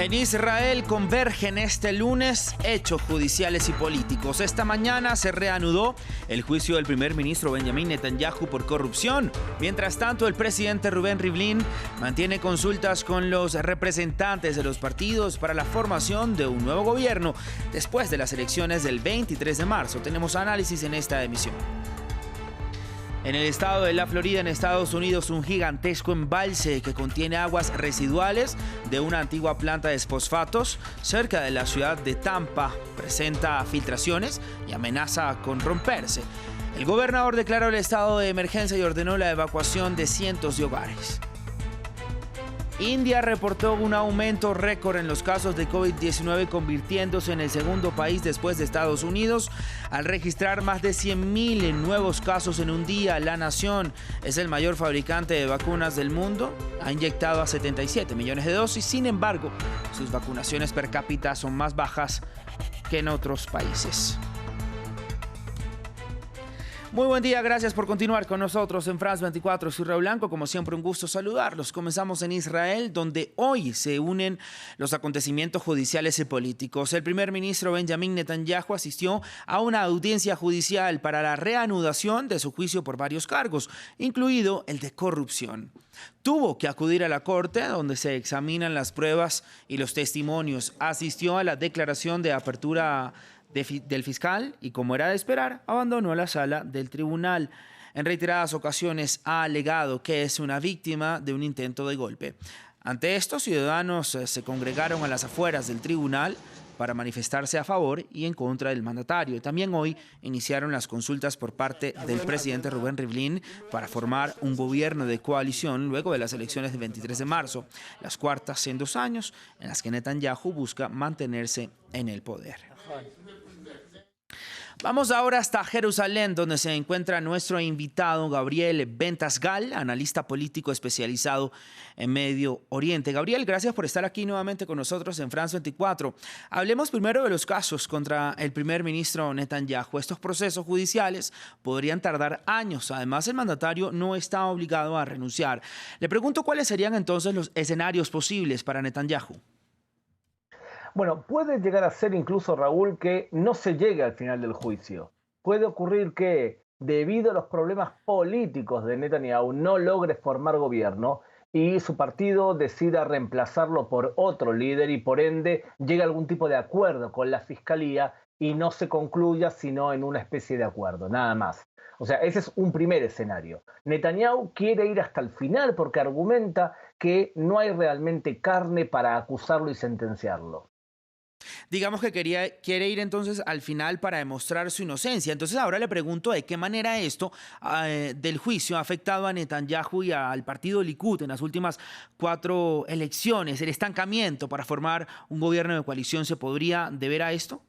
En Israel convergen este lunes hechos judiciales y políticos. Esta mañana se reanudó el juicio del primer ministro Benjamin Netanyahu por corrupción. Mientras tanto, el presidente Reuven Rivlin mantiene consultas con los representantes de los partidos para la formación de un nuevo gobierno después de las elecciones del 23 de marzo. Tenemos análisis en esta emisión. En el estado de la Florida, en Estados Unidos, un gigantesco embalse que contiene aguas residuales de una antigua planta de fosfatos cerca de la ciudad de Tampa presenta filtraciones y amenaza con romperse. El gobernador declaró el estado de emergencia y ordenó la evacuación de cientos de hogares. India reportó un aumento récord en los casos de COVID-19, convirtiéndose en el segundo país después de Estados Unidos al registrar más de 100.000 nuevos casos en un día. La nación es el mayor fabricante de vacunas del mundo, ha inyectado a 77 millones de dosis, sin embargo, sus vacunaciones per cápita son más bajas que en otros países. Muy buen día, gracias por continuar con nosotros en France 24. Soy Raúl Blanco, como siempre un gusto saludarlos. Comenzamos en Israel, donde hoy se unen los acontecimientos judiciales y políticos. El primer ministro Benjamin Netanyahu asistió a una audiencia judicial para la reanudación de su juicio por varios cargos, incluido el de corrupción. Tuvo que acudir a la corte, donde se examinan las pruebas y los testimonios. Asistió a la declaración de apertura del fiscal y, como era de esperar, abandonó la sala del tribunal. En reiteradas ocasiones ha alegado que es una víctima de un intento de golpe. Ante esto, ciudadanos se congregaron a las afueras del tribunal para manifestarse a favor y en contra del mandatario. También hoy iniciaron las consultas por parte del presidente Reuven Rivlin para formar un gobierno de coalición luego de las elecciones del 23 de marzo, las cuartas en 2 años en las que Netanyahu busca mantenerse en el poder. Vamos ahora hasta Jerusalén, donde se encuentra nuestro invitado Gabriel Bentasgal, analista político especializado en Medio Oriente. Gabriel, gracias por estar aquí nuevamente con nosotros en France 24. Hablemos primero de los casos contra el primer ministro Netanyahu. Estos procesos judiciales podrían tardar años. Además, el mandatario no está obligado a renunciar. Le pregunto cuáles serían entonces los escenarios posibles para Netanyahu. Bueno, puede llegar a ser incluso, Raúl, que no se llegue al final del juicio. Puede ocurrir que, debido a los problemas políticos de Netanyahu, no logre formar gobierno y su partido decida reemplazarlo por otro líder y, por ende, llegue a algún tipo de acuerdo con la fiscalía y no se concluya sino en una especie de acuerdo, nada más. O sea, ese es un primer escenario. Netanyahu quiere ir hasta el final porque argumenta que no hay realmente carne para acusarlo y sentenciarlo. Digamos que quiere ir entonces al final para demostrar su inocencia. Entonces ahora le pregunto de qué manera esto del juicio ha afectado a Netanyahu y al partido Likud en las últimas 4 elecciones. ¿El estancamiento para formar un gobierno de coalición se podría deber a esto?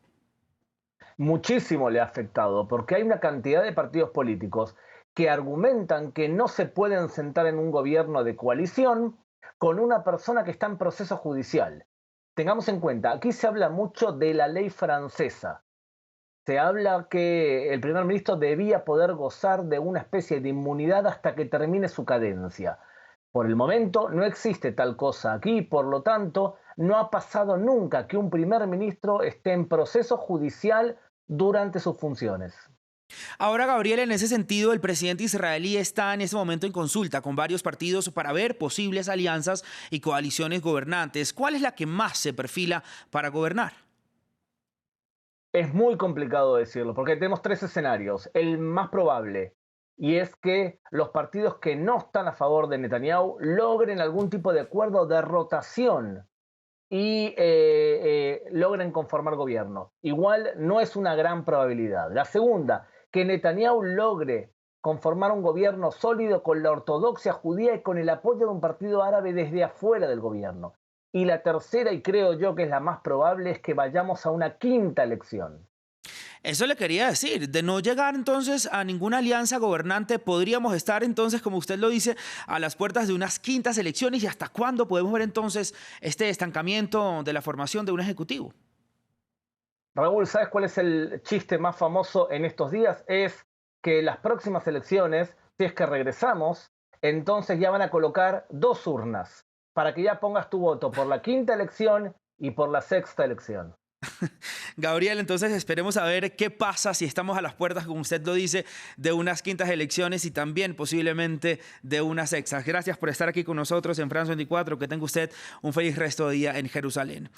Muchísimo le ha afectado porque hay una cantidad de partidos políticos que argumentan que no se pueden sentar en un gobierno de coalición con una persona que está en proceso judicial. Tengamos en cuenta, aquí se habla mucho de la ley francesa. Se habla que el primer ministro debía poder gozar de una especie de inmunidad hasta que termine su cadencia. Por el momento no existe tal cosa aquí, por lo tanto, no ha pasado nunca que un primer ministro esté en proceso judicial durante sus funciones. Ahora, Gabriel, en ese sentido, el presidente israelí está en este momento en consulta con varios partidos para ver posibles alianzas y coaliciones gobernantes. ¿Cuál es la que más se perfila para gobernar? Es muy complicado decirlo, porque tenemos 3 escenarios. El más probable, y es que los partidos que no están a favor de Netanyahu logren algún tipo de acuerdo de rotación y logren conformar gobierno. Igual no es una gran probabilidad. La segunda, que Netanyahu logre conformar un gobierno sólido con la ortodoxia judía y con el apoyo de un partido árabe desde afuera del gobierno. Y la tercera, y creo yo que es la más probable, es que vayamos a una 5ª elección. Eso le quería decir, de no llegar entonces a ninguna alianza gobernante, podríamos estar entonces, como usted lo dice, a las puertas de unas 5º elecciones. ¿Y hasta cuándo podemos ver entonces este estancamiento de la formación de un ejecutivo? Raúl, ¿sabes cuál es el chiste más famoso en estos días? Es que las próximas elecciones, si es que regresamos, entonces ya van a colocar 2 urnas para que ya pongas tu voto por la 5ª elección y por la sexta elección. Gabriel, entonces esperemos a ver qué pasa si estamos a las puertas, como usted lo dice, de unas quintas elecciones y también posiblemente de unas sextas. Gracias por estar aquí con nosotros en France 24. Que tenga usted un feliz resto de día en Jerusalén.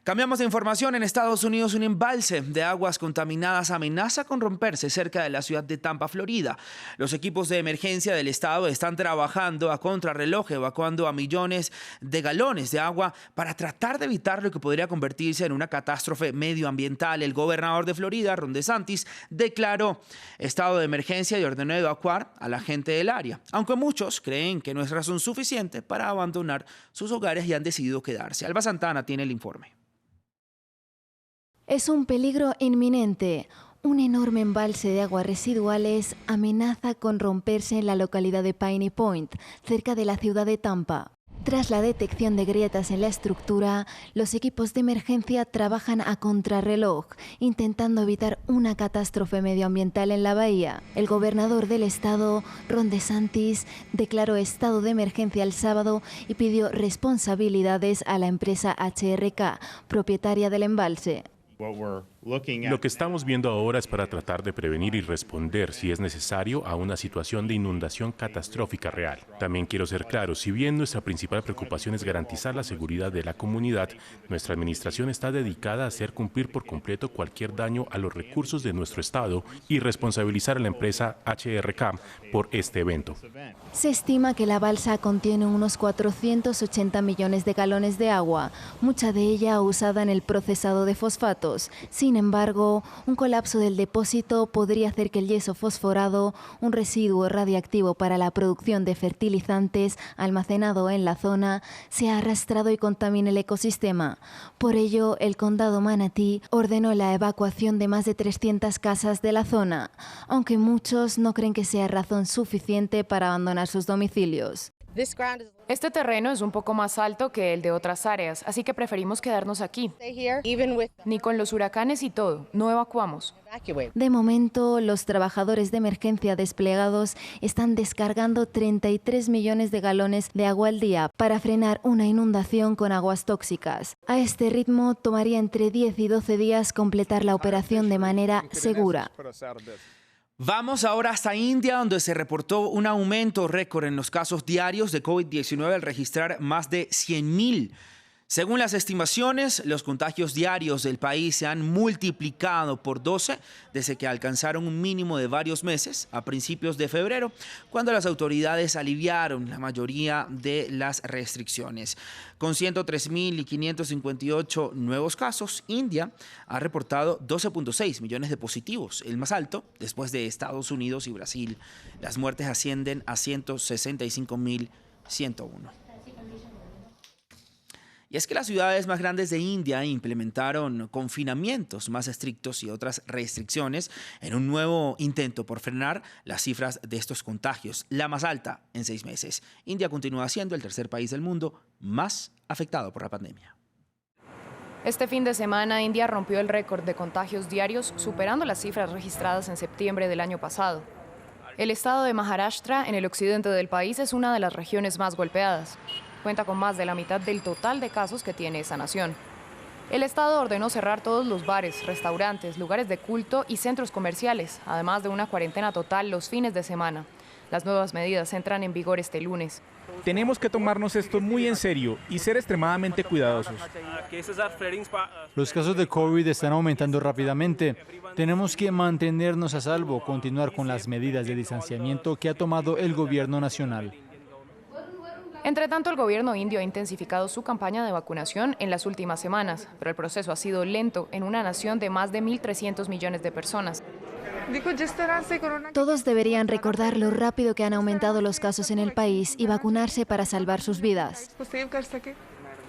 Cambiamos de información. En Estados Unidos, un embalse de aguas contaminadas amenaza con romperse cerca de la ciudad de Tampa, Florida. Los equipos de emergencia del estado están trabajando a contrarreloj, evacuando a millones de galones de agua para tratar de evitar lo que podría convertirse en una catástrofe medioambiental. El gobernador de Florida, Ron DeSantis, declaró estado de emergencia y ordenó evacuar a la gente del área, aunque muchos creen que no es razón suficiente para abandonar sus hogares y han decidido quedarse. Alba Santana tiene el informe. Es un peligro inminente. Un enorme embalse de aguas residuales amenaza con romperse en la localidad de Piney Point, cerca de la ciudad de Tampa. Tras la detección de grietas en la estructura, los equipos de emergencia trabajan a contrarreloj, intentando evitar una catástrofe medioambiental en la bahía. El gobernador del estado, Ron DeSantis, declaró estado de emergencia el sábado y pidió responsabilidades a la empresa HRK, propietaria del embalse. Lo que estamos viendo ahora es para tratar de prevenir y responder, si es necesario, a una situación de inundación catastrófica real. También quiero ser claro, si bien nuestra principal preocupación es garantizar la seguridad de la comunidad, nuestra administración está dedicada a hacer cumplir por completo cualquier daño a los recursos de nuestro estado y responsabilizar a la empresa HRK por este evento. Se estima que la balsa contiene unos 480 millones de galones de agua, mucha de ella usada en el procesado de fosfatos. Sin embargo, un colapso del depósito podría hacer que el yeso fosforado, un residuo radiactivo para la producción de fertilizantes almacenado en la zona, sea arrastrado y contamine el ecosistema. Por ello, el condado Manatee ordenó la evacuación de más de 300 casas de la zona, aunque muchos no creen que sea razón suficiente para abandonar sus domicilios. Este terreno es un poco más alto que el de otras áreas, así que preferimos quedarnos aquí. Ni con los huracanes y todo, no evacuamos. De momento, los trabajadores de emergencia desplegados están descargando 33 millones de galones de agua al día para frenar una inundación con aguas tóxicas. A este ritmo, tomaría entre 10 y 12 días completar la operación de manera segura. Vamos ahora hasta India, donde se reportó un aumento récord en los casos diarios de COVID-19 al registrar más de 100,000. Según las estimaciones, los contagios diarios del país se han multiplicado por 12 desde que alcanzaron un mínimo de varios meses a principios de febrero, cuando las autoridades aliviaron la mayoría de las restricciones. Con 103.558 nuevos casos, India ha reportado 12.6 millones de positivos, el más alto después de Estados Unidos y Brasil. Las muertes ascienden a 165.101. Y es que las ciudades más grandes de India implementaron confinamientos más estrictos y otras restricciones en un nuevo intento por frenar las cifras de estos contagios, la más alta en 6 meses. India continúa siendo el tercer país del mundo más afectado por la pandemia. Este fin de semana, India rompió el récord de contagios diarios, superando las cifras registradas en septiembre del año pasado. El estado de Maharashtra, en el occidente del país, es una de las regiones más golpeadas. Cuenta con más de la mitad del total de casos que tiene esa nación. El estado ordenó cerrar todos los bares, restaurantes, lugares de culto y centros comerciales, además de una cuarentena total los fines de semana. Las nuevas medidas entran en vigor este lunes. Tenemos que tomarnos esto muy en serio y ser extremadamente cuidadosos. Los casos de COVID están aumentando rápidamente. Tenemos que mantenernos a salvo, continuar con las medidas de distanciamiento que ha tomado el gobierno nacional. Entre tanto, el gobierno indio ha intensificado su campaña de vacunación en las últimas semanas, pero el proceso ha sido lento en una nación de más de 1.300 millones de personas. Todos deberían recordar lo rápido que han aumentado los casos en el país y vacunarse para salvar sus vidas.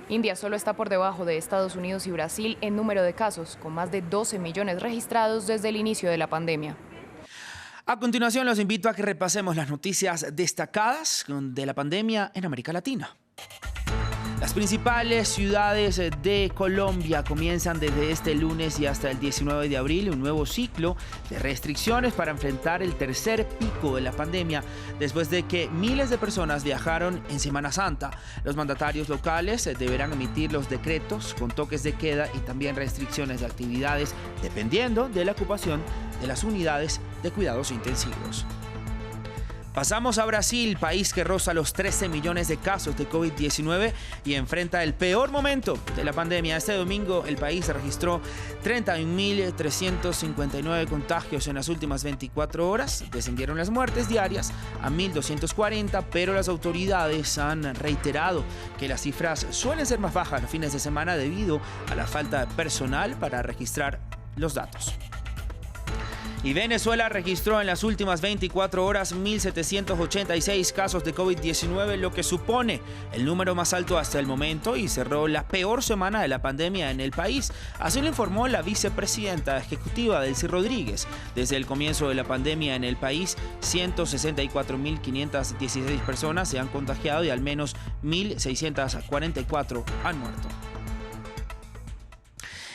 India solo está por debajo de Estados Unidos y Brasil en número de casos, con más de 12 millones registrados desde el inicio de la pandemia. A continuación, los invito a que repasemos las noticias destacadas de la pandemia en América Latina. Las principales ciudades de Colombia comienzan desde este lunes y hasta el 19 de abril un nuevo ciclo de restricciones para enfrentar el tercer pico de la pandemia, después de que miles de personas viajaron en Semana Santa. Los mandatarios locales deberán emitir los decretos con toques de queda y también restricciones de actividades dependiendo de la ocupación de las unidades de cuidados intensivos. Pasamos a Brasil, país que roza los 13 millones de casos de COVID-19 y enfrenta el peor momento de la pandemia. Este domingo el país registró 31.359 contagios en las últimas 24 horas. Descendieron las muertes diarias a 1.240, pero las autoridades han reiterado que las cifras suelen ser más bajas los fines de semana debido a la falta de personal para registrar los datos. Y Venezuela registró en las últimas 24 horas 1.786 casos de COVID-19, lo que supone el número más alto hasta el momento y cerró la peor semana de la pandemia en el país. Así lo informó la vicepresidenta ejecutiva Delcy Rodríguez. Desde el comienzo de la pandemia en el país, 164.516 personas se han contagiado y al menos 1.644 han muerto.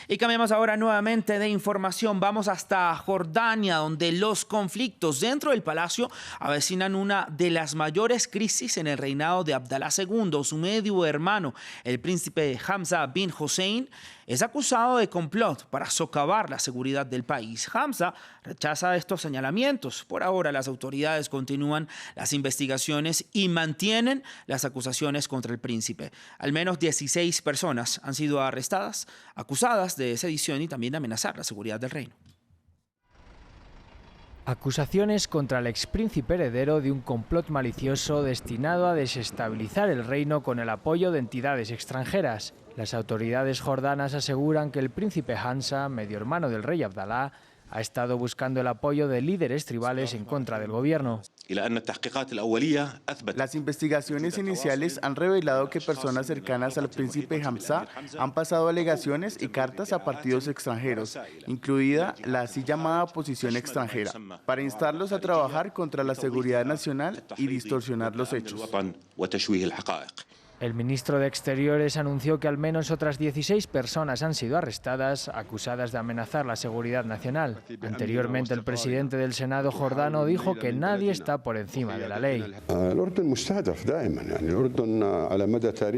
Y cambiamos ahora nuevamente de información. Vamos hasta Jordania, donde los conflictos dentro del palacio avecinan una de las mayores crisis en el reinado de Abdalá II. Su medio hermano, el príncipe Hamza bin Hussein, es acusado de complot para socavar la seguridad del país. Hamza rechaza estos señalamientos. Por ahora, las autoridades continúan las investigaciones y mantienen las acusaciones contra el príncipe. Al menos 16 personas han sido arrestadas, acusadas de sedición y también de amenazar la seguridad del reino. Acusaciones contra el expríncipe heredero de un complot malicioso destinado a desestabilizar el reino con el apoyo de entidades extranjeras. Las autoridades jordanas aseguran que el príncipe Hamza, medio hermano del rey Abdalá, ha estado buscando el apoyo de líderes tribales en contra del gobierno. Las investigaciones iniciales han revelado que personas cercanas al príncipe Hamza han pasado alegaciones y cartas a partidos extranjeros, incluida la así llamada oposición extranjera, para instarlos a trabajar contra la seguridad nacional y distorsionar los hechos. El ministro de Exteriores anunció que al menos otras 16 personas han sido arrestadas, acusadas de amenazar la seguridad nacional. Anteriormente, el presidente del Senado jordano dijo que nadie está por encima de la ley.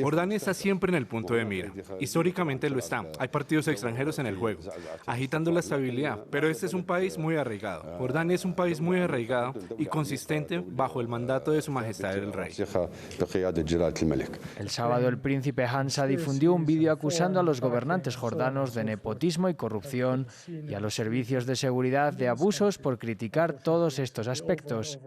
Jordania está siempre en el punto de mira. Históricamente lo está. Hay partidos extranjeros en el juego, agitando la estabilidad. Pero este es un país muy arraigado. Jordania es un país muy arraigado y consistente bajo el mandato de Su Majestad el Rey. El sábado el príncipe Hamza difundió un vídeo acusando a los gobernantes jordanos de nepotismo y corrupción y a los servicios de seguridad de abusos por criticar todos estos aspectos.